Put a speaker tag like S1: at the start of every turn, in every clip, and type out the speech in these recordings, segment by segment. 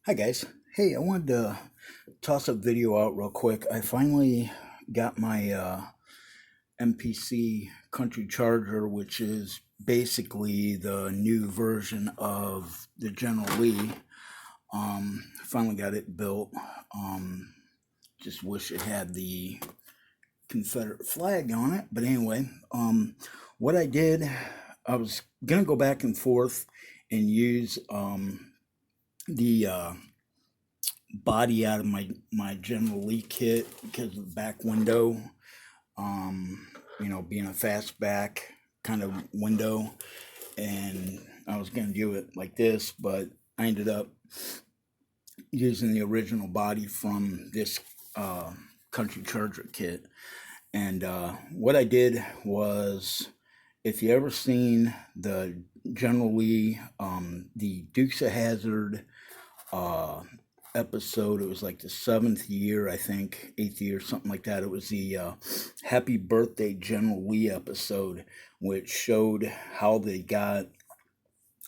S1: Hi guys. Hey, I wanted to toss a video out real quick. I finally got my MPC Country Charger, which is basically the new version of the General Lee. Finally got it built. Just wish it had the Confederate flag on it. But anyway, what I did, I was gonna go back and forth and use the body out of my General Lee kit because of the back window, being a fastback kind of window, and I was going to do it like this, but I ended up using the original body from this Country Charger kit. And what I did was, if you ever seen the General Lee, the Dukes of Hazzard episode, it was like the 7th year, I think, 8th year, something like that. It was the Happy Birthday General Lee episode, which showed how they got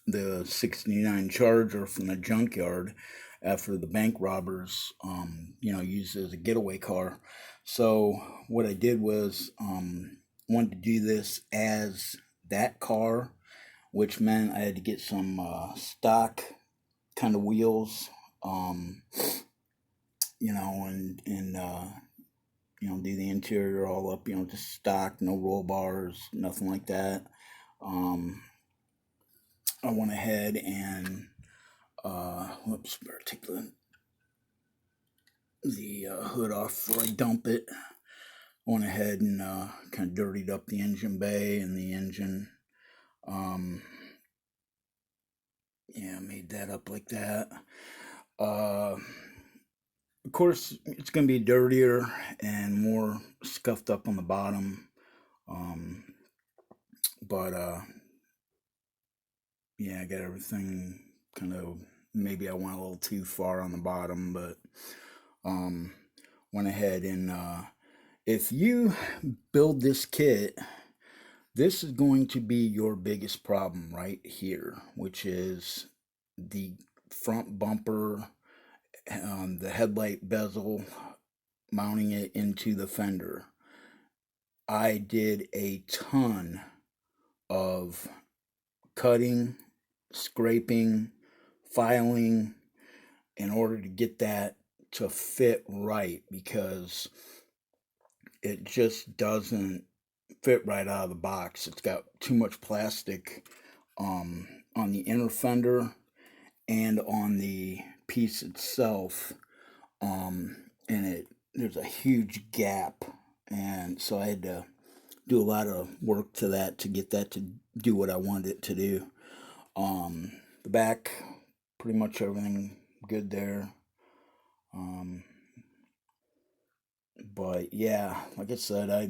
S1: the 69 Charger from the junkyard after the bank robbers, used it as a getaway car. So what I did was wanted to do this as that car, which meant I had to get some stock kind of wheels, do the interior all up, just stock, no roll bars, nothing like that. I went ahead and, better take the hood off before I dump it. I went ahead and kind of dirtied up the engine bay and the engine. Made that up like that. Of course, it's going to be dirtier and more scuffed up on the bottom. But I got everything kind of, maybe I went a little too far on the bottom, but went ahead and if you build this kit, this is going to be your biggest problem right here, which is the front bumper, the headlight bezel, mounting it into the fender. I did a ton of cutting, scraping, filing in order to get that to fit right, because it just doesn't fit right out of the box. It's got too much plastic on the inner fender and on the piece itself, and there's a huge gap, and so I had to do a lot of work to that to get that to do what I wanted it to do. The back, pretty much everything good there. But yeah, like I said, I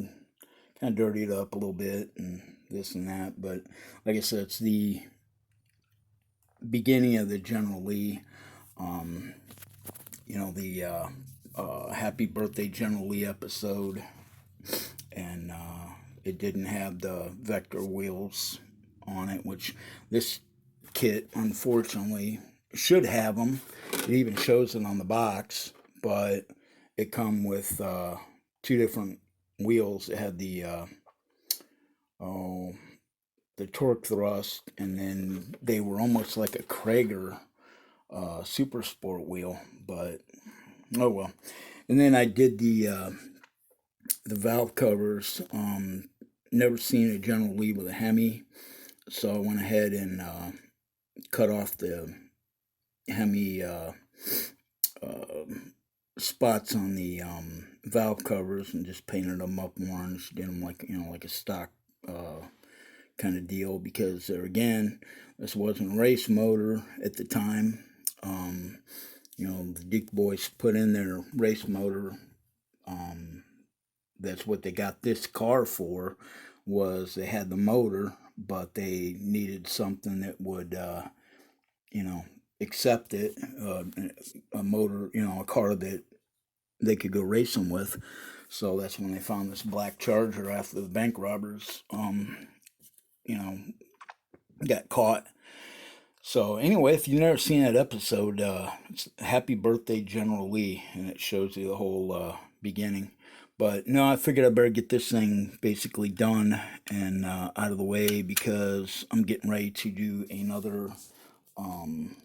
S1: kind of dirtied it up a little bit and this and that, but like I said, it's the beginning of the General Lee. The Happy Birthday General Lee episode, and it didn't have the vector wheels on it, which this kit unfortunately should have them. It even shows it on the box, but it come with two different wheels. It had the torque thrust, and then they were almost like a Krager super sport wheel, but oh well. And then I did the valve covers. Never seen a General Lee with a Hemi, so I went ahead and cut off the Hemi spots on the valve covers and just painted them up orange. Did them like a stock kind of deal, because there again, this wasn't a race motor at the time. The Duke boys put in their race motor. That's what they got this car for. Was they had the motor, but they needed something that would, accept it. A motor, a car that they could go racing with. So that's when they found this black Charger after the bank robbers, got caught. So anyway, if you've never seen that episode, it's Happy Birthday General Lee, and it shows you the whole beginning. But no, I figured I better get this thing basically done and out of the way because I'm getting ready to do another um,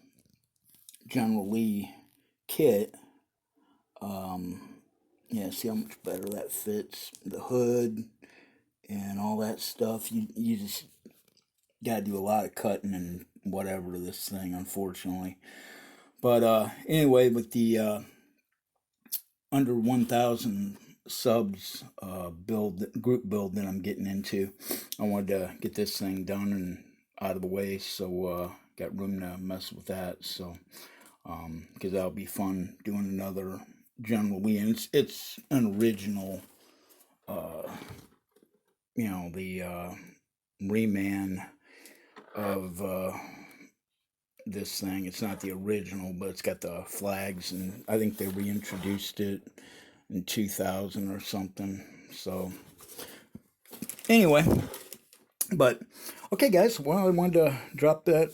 S1: General Lee kit. Um, yeah, see how much better that fits the hood and all that stuff. You just got to do a lot of cutting and whatever to this thing, unfortunately. But anyway, with the under 1,000 subs group build that I'm getting into, I wanted to get this thing done and out of the way, so got room to mess with that. So because that'll be fun doing another General Lee, and it's an original, uh, the reman of this thing. It's not the original, but it's got the flags, and I think they reintroduced it in 2000 or something. So anyway, but okay, guys. Well, I wanted to drop that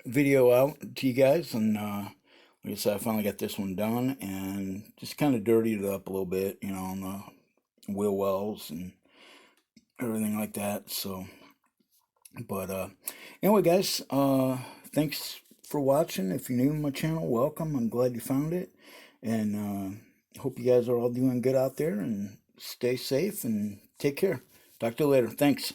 S1: video out to you guys, and like I said, I finally got this one done, and just kind of dirtied it up a little bit, on the wheel wells and everything like that. So, but anyway, guys, thanks for watching. If you're new to my channel, welcome. I'm glad you found it, and hope you guys are all doing good out there, and stay safe and take care. Talk to you later. Thanks.